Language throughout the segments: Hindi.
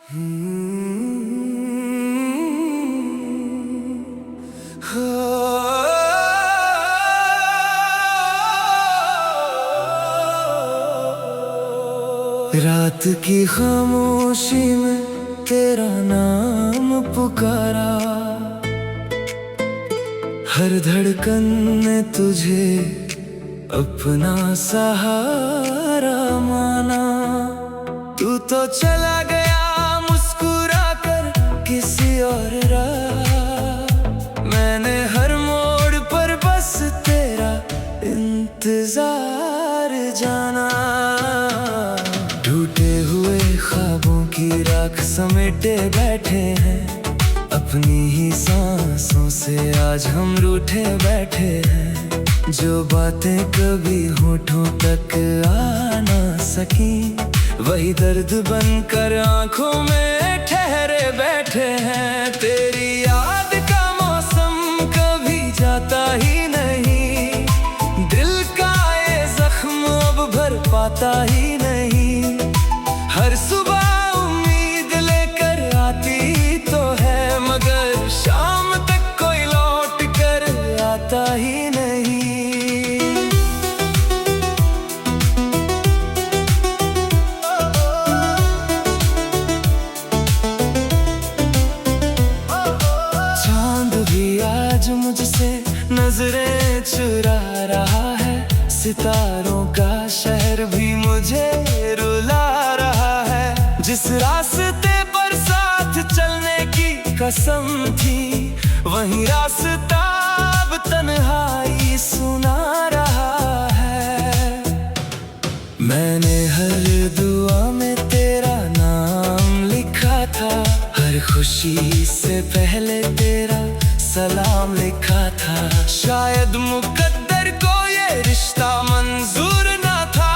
रात की खामोशी में तेरा नाम पुकारा, हर धड़कन ने तुझे अपना सहारा माना। तू तो चला गया मुस्कुरा कर किसी और राह, मैंने हर मोड़ पर बस तेरा इंतजार जाना। टूटे हुए ख्वाबों की राख समेटे बैठे हैं, अपनी ही सांसों से आज हम रूठे बैठे हैं। जो बातें कभी होठों तक आ ना सकी, वही दर्द बनकर आंखों में ठहरे बैठे हैं। तेरी याद का मौसम कभी जाता ही नहीं, दिल का ये जख्म अब भर पाता ही नहीं। हर सुबह उम्मीद लेकर आती तो है, मगर शाम तक कोई लौट कर आता ही नहीं। चांद भी आज मुझसे नजरें चुरा रहा है, सितारों का शहर भी मुझे रुला रहा है। जिस रास्ते पर साथ चलने की कसम थी, वही रास्ता अब तन्हाई सुना रहा है। मैंने हर दुआ में तेरा नाम लिखा था, हर खुशी से पहले तेरा सलाम लिखा था। शायद मुकद्दर को ये रिश्ता मंजूर ना था,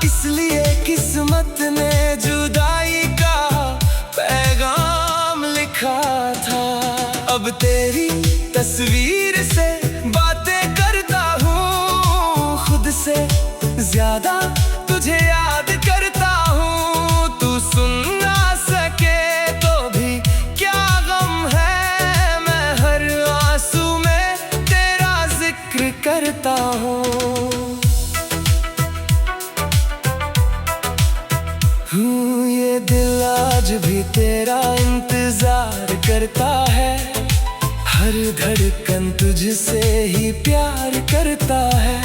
इसलिए किस्मत ने जुदाई का पैगाम लिखा था। अब तेरी तस्वीर से बातें करता हूँ, खुद से ज्यादा तुझे याद करता हूँ। तू सुन ना सके तो भी क्या गम है, मैं हर आंसू में तेरा जिक्र करता हूँ। ये दिल आज भी तेरा इंतजार करता है, हर धड़कन तुझसे ही प्यार करता है।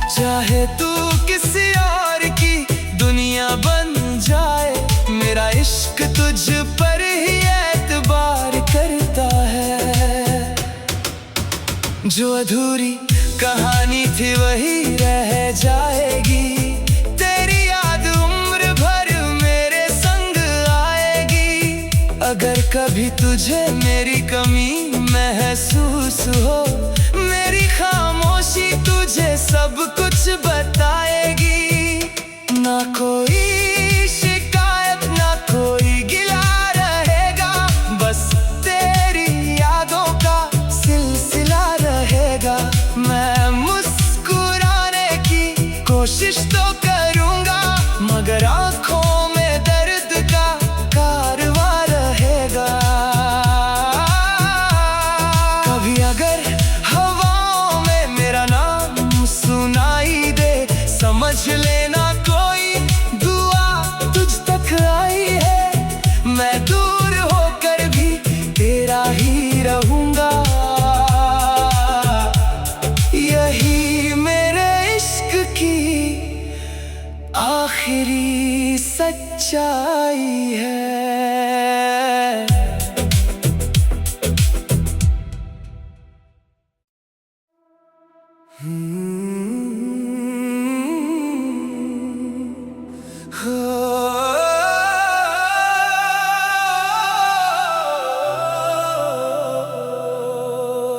चाहे तू किसी और की दुनिया बन जाए, मेरा इश्क तुझ पर ही एतबार करता है। जो अधूरी कहानी थी वही रह जाएगी, तेरी याद उम्र भर मेरे संग आएगी। अगर कभी तुझे मेरी कमी महसूस हो, मेरी खामोशी तुझे सब कुछ बताएगी। ना कोई शिकायत ना कोई गिला रहेगा, बस तेरी यादों का सिलसिला रहेगा। मैं मुस्कुराने की कोशिश तो करूंगा, मगर आंखों में दर्द का कारवां रहेगा। कभी अगर हवाओं में मेरा नाम सुनाई दे, समझ लेना कोई दुआ तुझ तक आई है। मैं दूर होकर भी तेरा ही रहूंगा, यही मेरे इश्क की आखिरी सच्चाई है।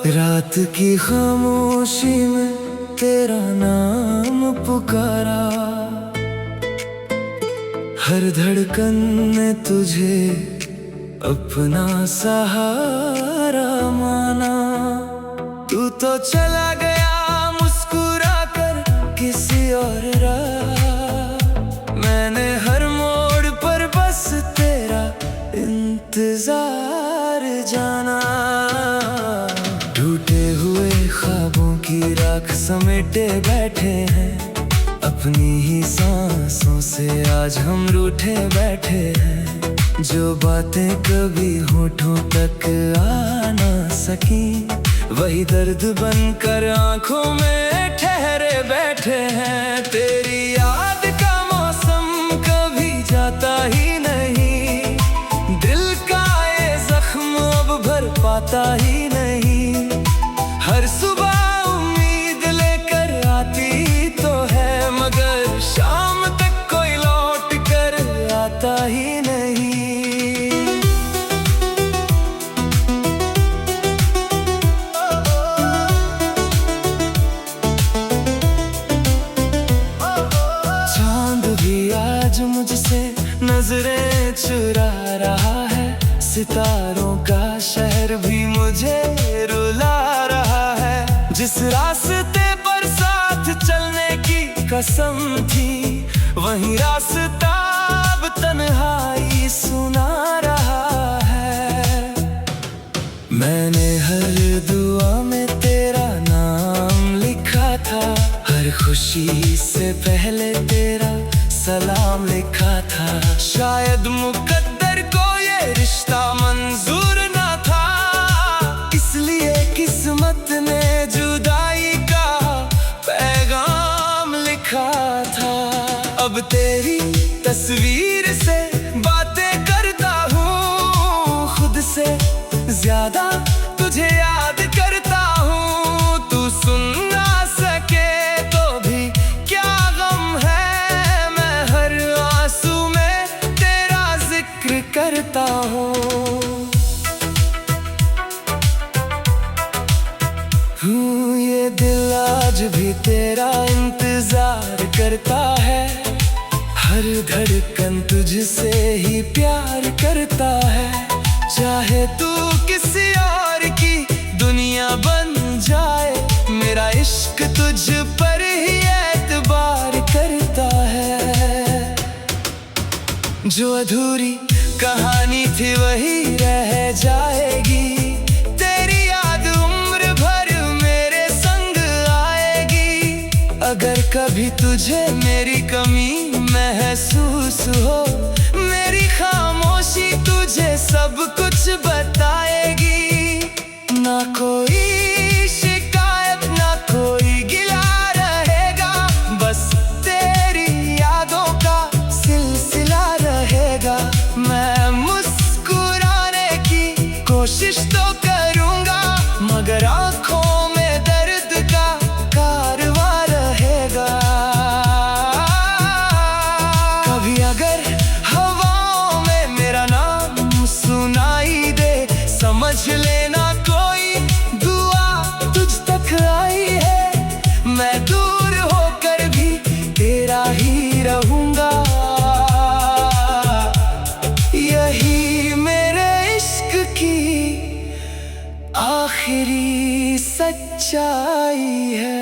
रात की खामोशी में तेरा नाम पुकारा, हर धड़कन ने तुझे अपना सहारा माना। तू तो चला गया मुस्कुरा कर किसी और राह, मैंने हर मोड़ पर बस तेरा समेटे बैठे हैं, अपनी ही सांसों से आज हम रूठे बैठे हैं। जो बातें कभी होठों तक आ ना सकी, वही दर्द बनकर आंखों में ठहरे बैठे हैं। तेरी याद का मौसम कभी जाता ही नहीं, दिल का ये जख्म अब भर पाता ही नहीं। हर सुबह उम्मीद लेकर आती तो है, मगर शाम तक कोई लौट कर आता ही नहीं। चांद भी आज मुझसे नजरें चुरा रहा है, सितारों का शहर भी मुझे रुला रहा है। जिस रास्ते पर साथ चलने की कसम थी, वही रास्ता अब तन्हाई सुना रहा है। मैंने हर दुआ में तेरा नाम लिखा था, हर खुशी से पहले तेरा सलाम लिखा था। शायद मुकद्दर को ये रिश्ता मंजूर ना था, इसलिए किस्मत ने जुदाई का पैगाम लिखा था। अब तेरी तस्वीर से बातें करता हूँ, खुद से ज्यादा तुझे याद करता हूँ। तू सुन ना सके तो भी क्या गम है, मैं हर आंसू में तेरा जिक्र करता हूँ। ये दिल आज भी तेरा इंतजार करता है, हर धड़कन तुझसे ही प्यार करता है। चाहे तू किसी और की दुनिया बन जाए, मेरा इश्क तुझ पर ही एतबार करता है। जो अधूरी कहानी थी वही रह जाएगी, तेरी याद उम्र भर मेरे संग आएगी। अगर कभी तुझे मेरी कमी महसूस हो, मेरी खामोशी तुझे सब कुछ बताएगी। ना कोई शिकायत ना कोई गिला रहेगा, बस तेरी यादों का सिलसिला रहेगा। मैं मुस्कुराने की कोशिश तो करूंगा, मगर आंखों में दर्द का कारवां रहेगा। कभी अगर हवाओं में मेरा नाम सुनाई दे, समझ लेना कोई दुआ तुझ तक आई है। मैं दूर होकर भी तेरा ही रहूंगा, यही मेरे इश्क की आखिरी सच्चाई है।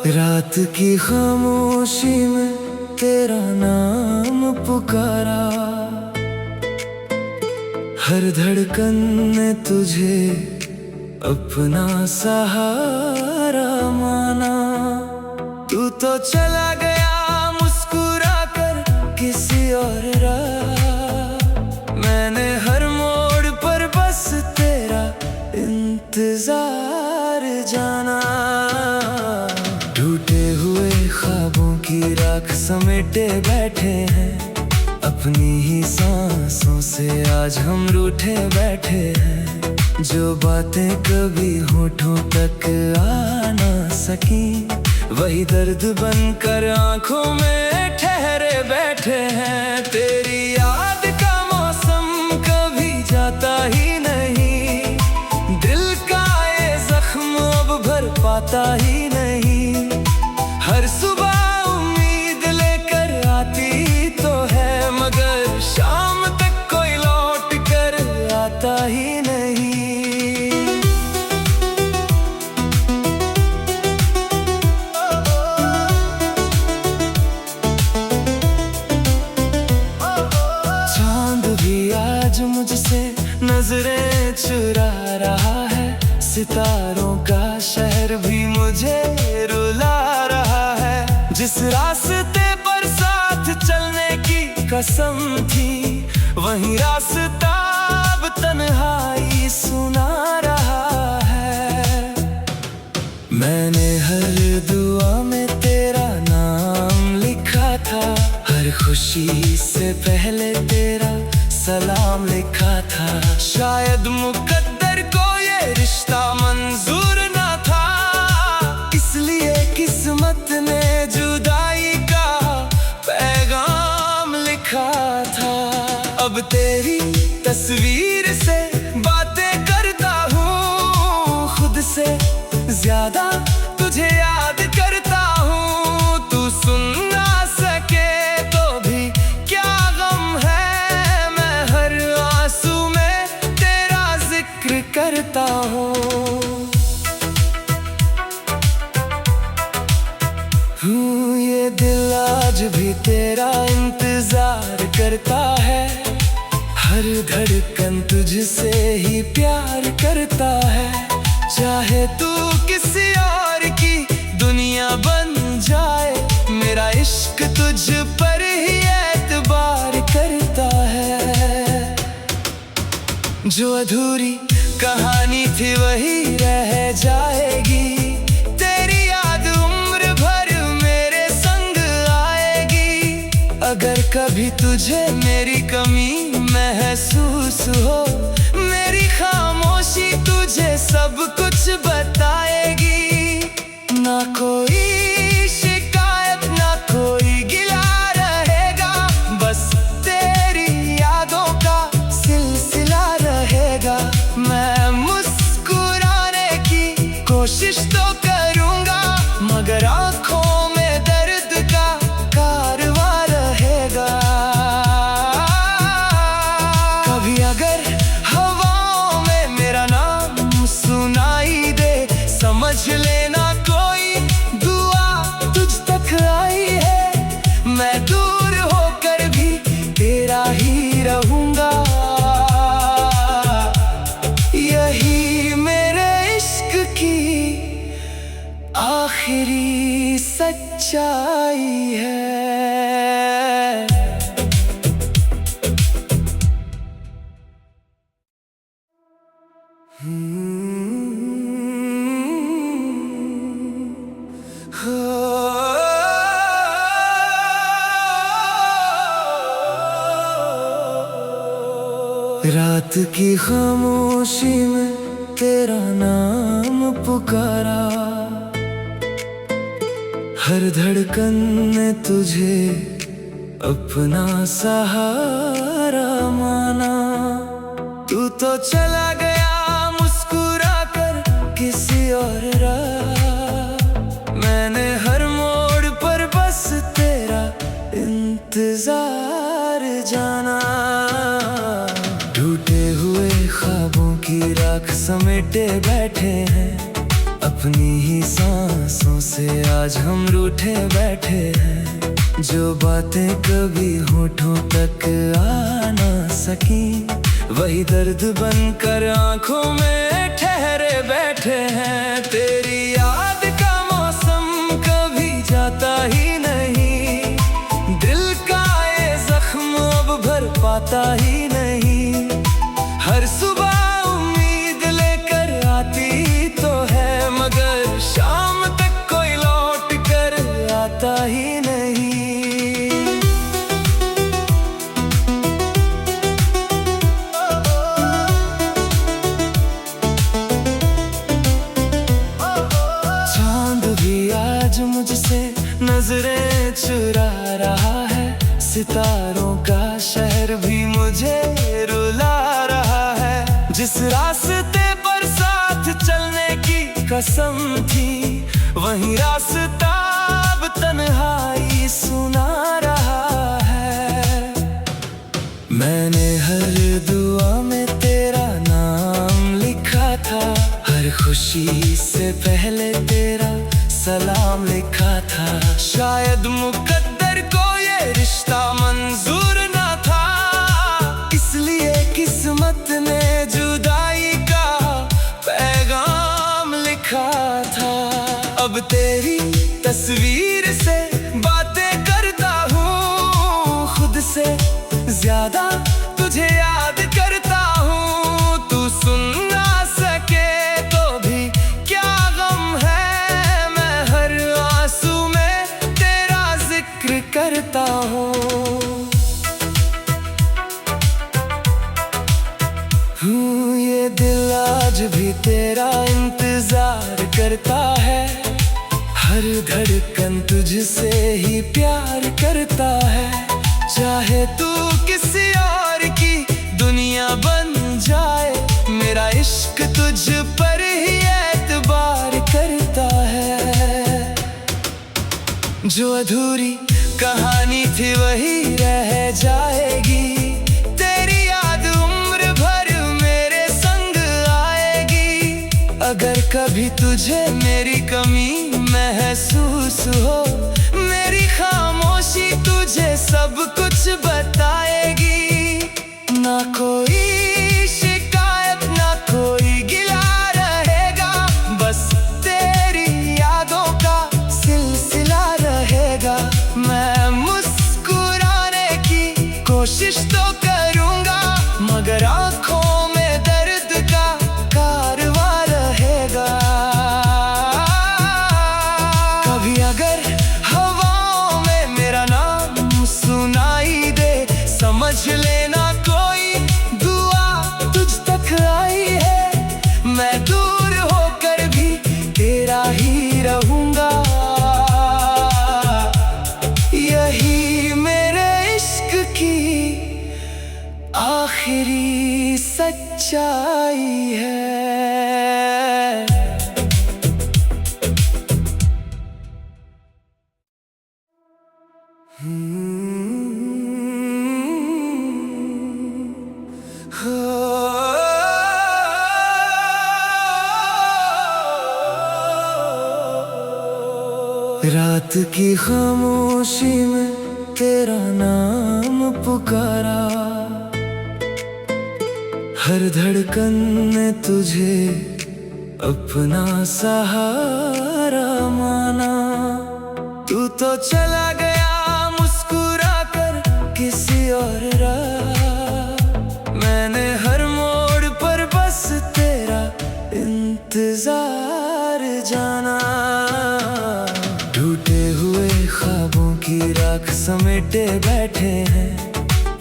रात की खामोशी में तेरा नाम पुकारा, हर धड़कन ने तुझे अपना सहारा माना। तू तो चला गया मुस्कुरा कर किसी और राह, मैंने हर मोड़ पर बस तेरा इंतजार जाना। टूटे हुए ख्वाबों की राख समेटे बैठे हैं, अपनी ही सांसों से आज हम रूठे बैठे हैं। जो बातें कभी होठों तक आ ना सकी, वही दर्द बनकर आंखों में ठहरे बैठे हैं। तेरी याद का मौसम कभी जाता ही नहीं, दिल का ये जख्म अब भर पाता ही नहीं। हर सुबह उम्मीद लेकर आती तो है, मगर शाम तक कोई लौट कर आता ही नहीं। जिस रास्ते पर साथ चलने की कसम थी, वही रास्ता अब तन्हाई सुना रहा है। मैंने हर दुआ में तेरा नाम लिखा था, हर खुशी से पहले तेरा सलाम लिखा था। शायद मुकद्दर को ये रिश्ता मंजूर ना था, इसलिए किस्मत ने जुदाई का पैगाम लिखा था। अब तेरी तस्वीर से बातें करता हूँ, खुद से ज्यादा तुझे याद करता हूँ। तू सुन ना सके तो भी क्या गम है, मैं हर आंसू में तेरा जिक्र करता हूँ। ये दिल आज भी तेरा इंतजार करता है, हर धड़कन तुझसे ही प्यार करता है। चाहे तू किसी और की दुनिया बन जाए, मेरा इश्क तुझ पर ही एतबार करता है। जो अधूरी कहानी थी वही रह जाएगी, तेरी याद उम्र भर मेरे संग आएगी। अगर कभी तुझे मेरी कमी महसूस हो, मेरी खामोशी तुझे सब कुछ बताएगी। ना कोई शिकायत ना कोई गिला रहेगा, बस तेरी यादों का सिलसिला रहेगा। मैं मुस्कुराने की कोशिश तो करूंगा, मगर आंखों में दर्द का कारवां रहेगा। कभी अगर हवाओं में मेरा नाम सुनाई दे, समझ लेना कोई दुआ तुझ तक आई है। मैं दूर होकर भी तेरा ही रहूंगा, यही मेरे इश्क की आखिरी सच्चाई है। रात की खामोशी में तेरा नाम पुकारा, हर धड़कन ने तुझे अपना सहारा माना। तू तो चला गया मुस्कुरा कर किसी और राह, मैंने हर मोड़ पर बस तेरा इंतजार जाना। टूटे हुए ख्वाबों की राख समेटे बैठे हैं, अपनी ही सांसों से आज हम रूठे बैठे हैं। जो बातें कभी होठों तक आ ना सकी, वही दर्द बनकर आंखों में ठहरे बैठे हैं। तेरी याद का मौसम कभी जाता ही नहीं, दिल का ये जख्म अब भर पाता ही नहीं। हर सुबह उम्मीद लेकर आती तो है, मगर शाम तक कोई लौट कर आता ही नहीं। चांद भी आज मुझसे नजरें चुरा रहा है, सितारों का शहर भी मुझे रुला रहा है। जिस रास्ते पर साथ चलने की कसम थी, वही रास्ता अब तन्हाई सुना रहा है। मैंने हर दुआ में तेरा नाम लिखा था, हर खुशी से पहले तेरा सलाम लिखा था। शायद मुकद्दर को ये रिश्ता मंजूर ना था, इसलिए किस्मत ने जुदाई का पैगाम लिखा था। अब तेरी तस्वीर से ज्यादा तुझे याद करता हूँ। तू सुन ना सके तो भी क्या गम है, मैं हर आंसू में तेरा जिक्र करता हूँ। ये दिल आज भी तेरा इंतजार करता है, हर धड़कन तुझसे ही प्यार करता है। चाहे तू किसी और की दुनिया बन जाए, मेरा इश्क तुझ पर ही एतबार करता है। जो अधूरी कहानी थी वही रह जाएगी, तेरी याद उम्र भर मेरे संग आएगी। अगर कभी तुझे मेरी कमी महसूस हो, मेरी खामोशी तुझे सब कुछ बताएगी। ना कोई शिकायत ना कोई गिला रहेगा, बस तेरी यादों का सिलसिला रहेगा। मैं मुस्कुराने की कोशिश तो करूंगा, मगर आंखों में दर्द का कारवां रहेगा। कभी अगर हवाओं में मेरा नाम सुनाई दे, समझ लेना कोई दुआ तुझ तक आई है। मैं दूर होकर भी तेरा ही रहूंगा, यही मेरे इश्क की आखिरी सच्चाई है। रात की खामोशी में तेरा नाम पुकारा, हर धड़कन ने तुझे अपना सहारा माना। तू तो चला गया मुस्कुरा कर किसी और राह, मैंने हर मोड़ पर बस तेरा इंतजार जाना। टूटे हुए ख्वाबों की राख समेटे बैठे हैं,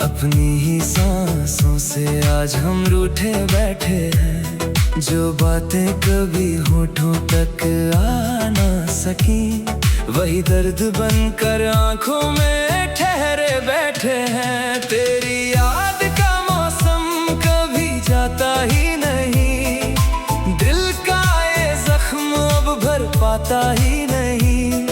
अपनी ही सांसों से आज हम रूठे बैठे हैं। जो बातें कभी होठों तक आ ना सकी, वही दर्द बनकर आंखों में ठहरे बैठे हैं। तेरी याद का मौसम कभी जाता ही नहीं, दिल का ये जख्म अब भर पाता ही नहीं।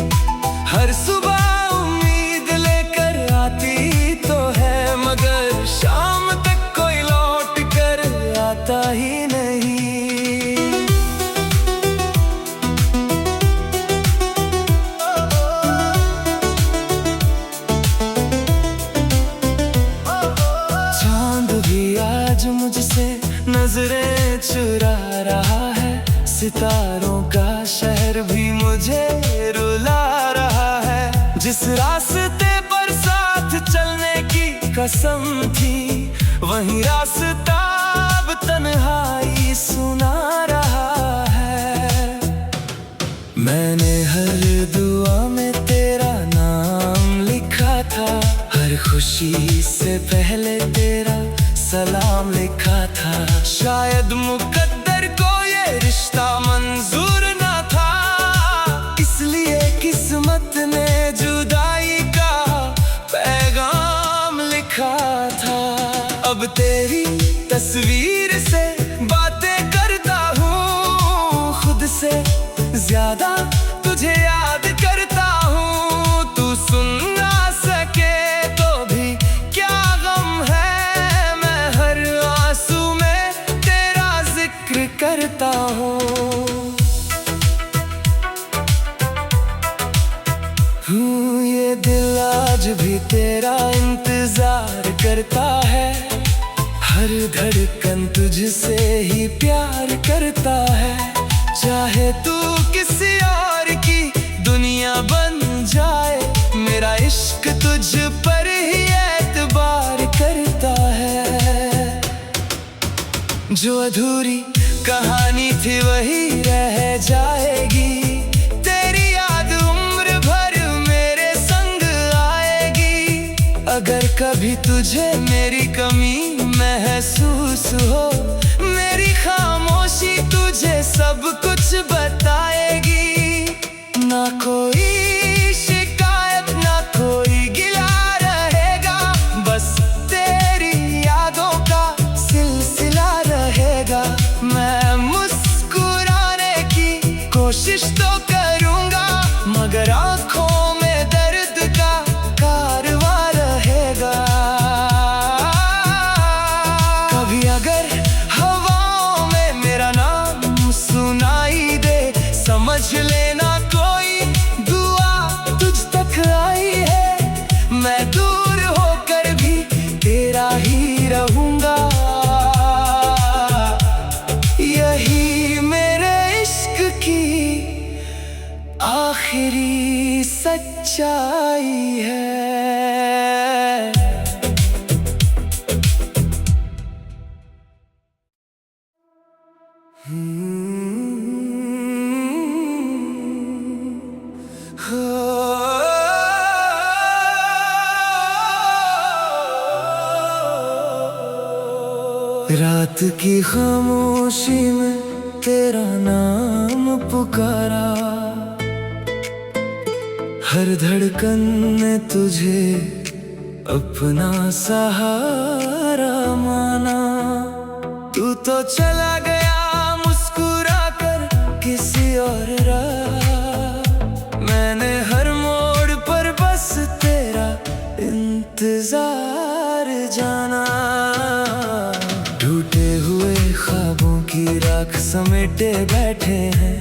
हर सुबह उम्मीद लेकर आती तो है, मगर शाम तक कोई लौट कर आता ही नहीं। चांद भी आज मुझसे नजरें चुरा रहा है, सितारों का शहर भी मुझे रुला रहा है। जिस रास्ते पर साथ चलने की कसम थी, वही रास्ता अब तन्हाई सुना रहा है। मैंने हर दुआ में तेरा नाम लिखा था, हर खुशी से पहले तेरा सलाम लिखा था। शायद मुकद्दर को ये रिश्ता मंजूर ना था, इसलिए किस्मत ने जुदाई का पैगाम लिखा था। अब तेरी तस्वीर से बातें करता हूँ, खुद से ज्यादा तुझे याद करता हूँ। तू सुन ना सके तो भी क्या गम है, मैं हर आंसू में तेरा जिक्र करता हूँ। ये दिल आज भी तेरा इंतजार करता है, हर धड़कन तुझसे ही प्यार करता है। चाहे तू किसी और की दुनिया बन जाए, मेरा इश्क तुझ पर ही एतबार कर जो अधूरी कहानी थी वही रह जाएगी। तेरी याद उम्र भर मेरे संग आएगी। अगर कभी तुझे मेरी कमी महसूस हो, मेरी खामोशी तुझे सब कुछ बताएगी। ना कोई शिकायत ना कोई गिला रहेगा, बस तेरी यादों का सिलसिला रहेगा। मैं मुस्कुराने की कोशिश तो करूंगा, मगर आंखों में दर्द का कारवां रहेगा। कभी अगर हवाओं में मेरा नाम सुनाई दे, समझ लेना कोई दुआ तुझ तक आई है। मैं दूर होकर भी तेरा ही रहूंगा। यही मेरे इश्क की आखिरी सच्चाई है। रात की खामोशी में तेरा नाम पुकारा, हर धड़कन ने तुझे अपना सहारा माना। तू तो चला गया मुस्कुरा कर किसी और राह, मैंने हर मोड़ पर बस तेरा इंतजार जाना। टूटे हुए ख्वाबों की राख समेटे बैठे हैं,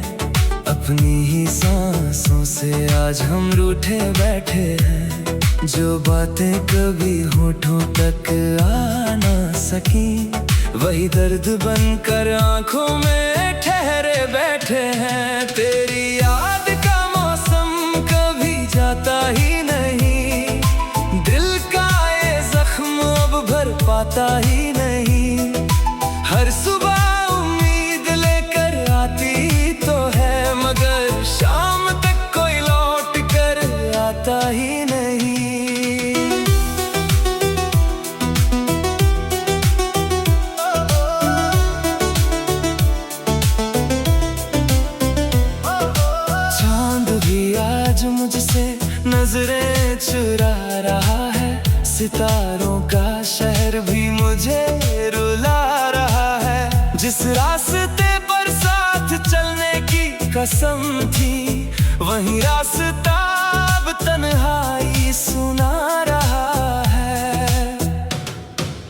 अपनी ही सांसों से आज हम रूठे बैठे हैं। जो बातें कभी होठों तक आ ना सकी, वही दर्द बनकर आंखों में ठहरे बैठे हैं। तेरी याद का मौसम कभी जाता ही नहीं, दिल का ये जख्म अब भर पाता ही नहीं। हर सुबह उम्मीद लेकर आती तो है, मगर शाम तक कोई लौट कर आता ही नहीं। चांद भी आज मुझसे नजरें चुरा रहा है, सितारों का शहर भी मुझे रुला रहा है। जिस रास्ते पर साथ चलने की कसम थी, वही रास्ता अब तन्हाई सुना रहा है।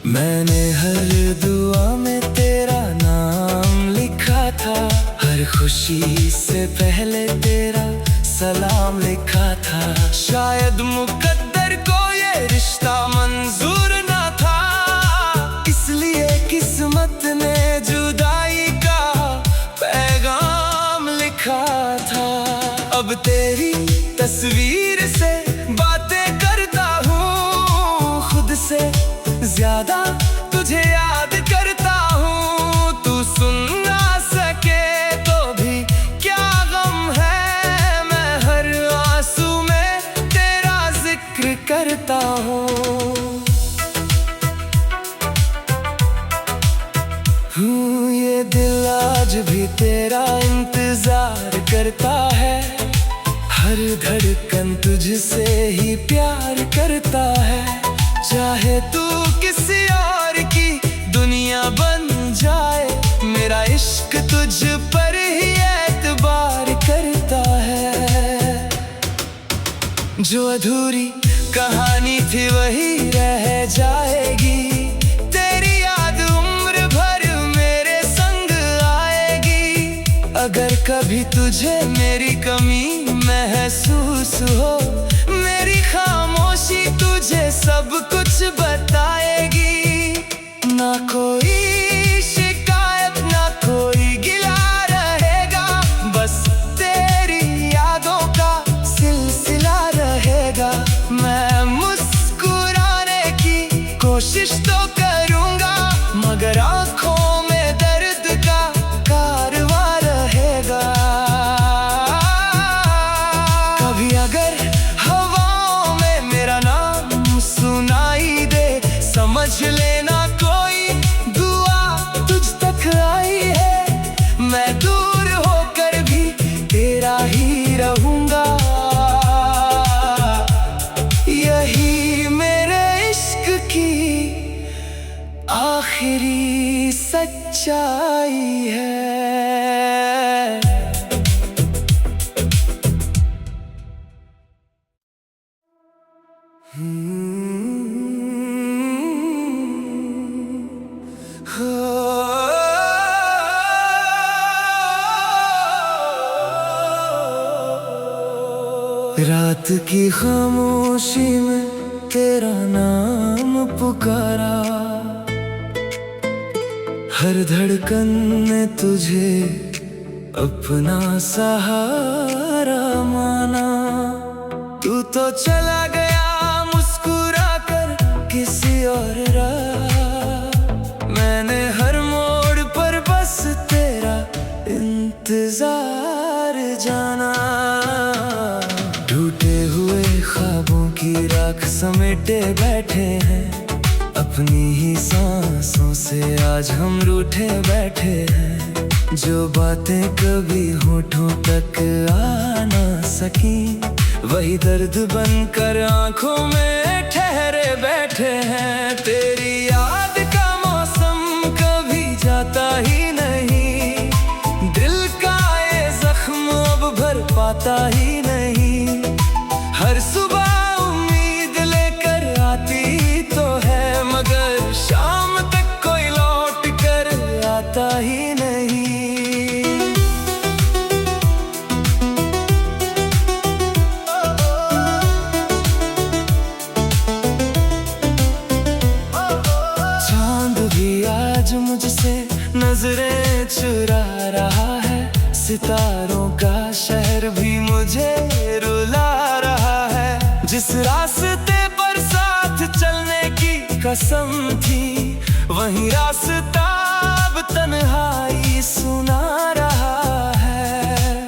मैंने हर दुआ में तेरा नाम लिखा था, हर खुशी से पहले तेरा सलाम लिखा था। शायद मुकद्दर को ये रिश्ता मंजूर ना था, इसलिए किस्मत ने जुदाई का पैगाम लिखा था। अब तेरी तस्वीर से बातें करता हूँ, खुद से ज्यादा तुझे याद करता हूँ। तू सुन ना सके तो भी क्या गम है, मैं हर आंसू में तेरा जिक्र करता हूँ। ये दिल आज भी तेरा इंतजार करता है, हर धड़कन तुझसे ही प्यार करता है। चाहे तू किसी और की दुनिया बन जाए, मेरा इश्क तुझ पर ही एतबार करता है। जो अधूरी कहानी थी वही रह जाएगी। तेरी याद उम्र भर मेरे संग आएगी। अगर कभी तुझे मेरी कमी महसूस हो, मेरी खामोशी तुझे सब कुछ बताएगी। ना कोई शिकायत ना कोई गिला रहेगा, बस तेरी यादों का सिलसिला रहेगा। मैं मुस्कुराने की कोशिश तो करूंगा, मगर आंखों में सच्चाई है। रात की खामोशी में तेरा नाम पुकारा, हर धड़कन ने तुझे अपना सहारा माना। तू तो चला गया मुस्कुरा कर किसी और राह, मैंने हर मोड़ पर बस तेरा इंतजार जाना। टूटे हुए ख्वाबों की राख समेटे बैठे हैं, अपनी ही सांसों से आज हम रूठे बैठे हैं। जो बातें कभी होठों तक आ ना सकी, वही दर्द बनकर आंखों में ठहरे बैठे हैं। तेरी याद का मौसम कभी जाता ही नहीं, दिल का ये जख्म अब भर पाता ही नहीं। हर सुबह उम्मीद लेकर आती तो है, मगर शाम तक कोई लौट कर आता ही नहीं। चांद भी आज मुझसे नजरें चुरा रहा है, सितारों का शहर भी मुझे रुला रहा है। जिस रास्ते पर साथ चलने की कसम थी, वही रास्ता अब तन्हाई सुना रहा है।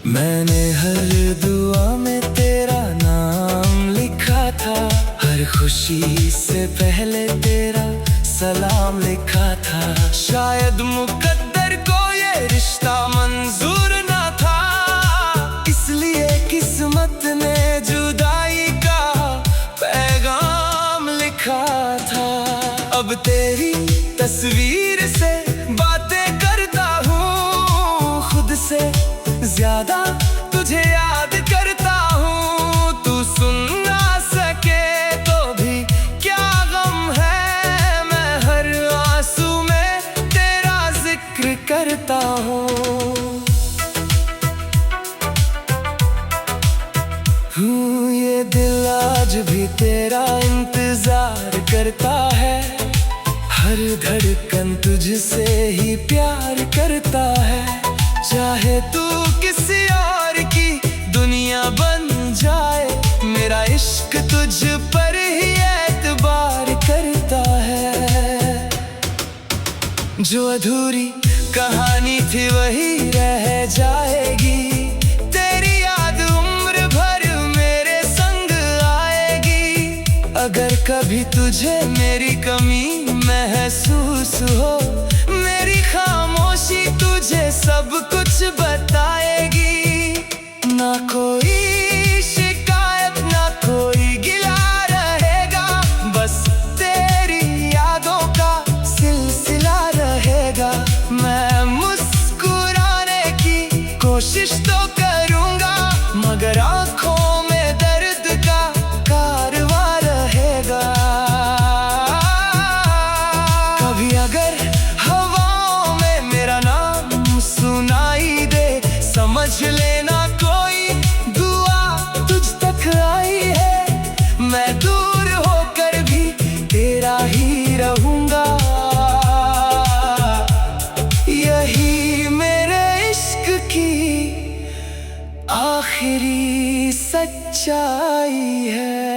मैंने हर दुआ में तेरा नाम लिखा था, हर खुशी से पहले तेरा सलाम लिखा था। शायद मुकद्दर को ये रिश्ता मंजूर ना था, इसलिए किस्मत ने जुदाई का पैगाम लिखा था। अब तेरी तस्वीर से बातें करता हूँ, खुद से ज्यादा तुझे याद करता हूँ। तू सुन ना सके तो भी क्या गम है, मैं हर आंसू में तेरा जिक्र करता हूँ। ये दिल आज भी तेरा इंतजार करता है, हर धड़कन तुझसे ही प्यार करता है। चाहे तू किसी और की दुनिया बन जाए, मेरा इश्क तुझ पर ही एतबार करता है। जो अधूरी कहानी थी वही रह जाएगी, तेरी याद उम्र भर मेरे संग आएगी। अगर कभी तुझे मेरी कमी महसूस हो, मेरी खामोशी तुझे सब कुछ बताएगी। ना कोई शिकायत ना कोई गिला रहेगा, बस तेरी यादों का सिलसिला रहेगा। मैं मुस्कुराने की कोशिश तो करूंगा, मगर आंखों में दर्द का कारवां रहेगा। कभी अगर हवाओं में मेरा नाम सुनाई दे, समझ लेना कोई दुआ तुझ तक आई है। मैं दूर होकर भी तेरा ही रहूंगा, यही मेरे इश्क की आखिरी सच्चाई है।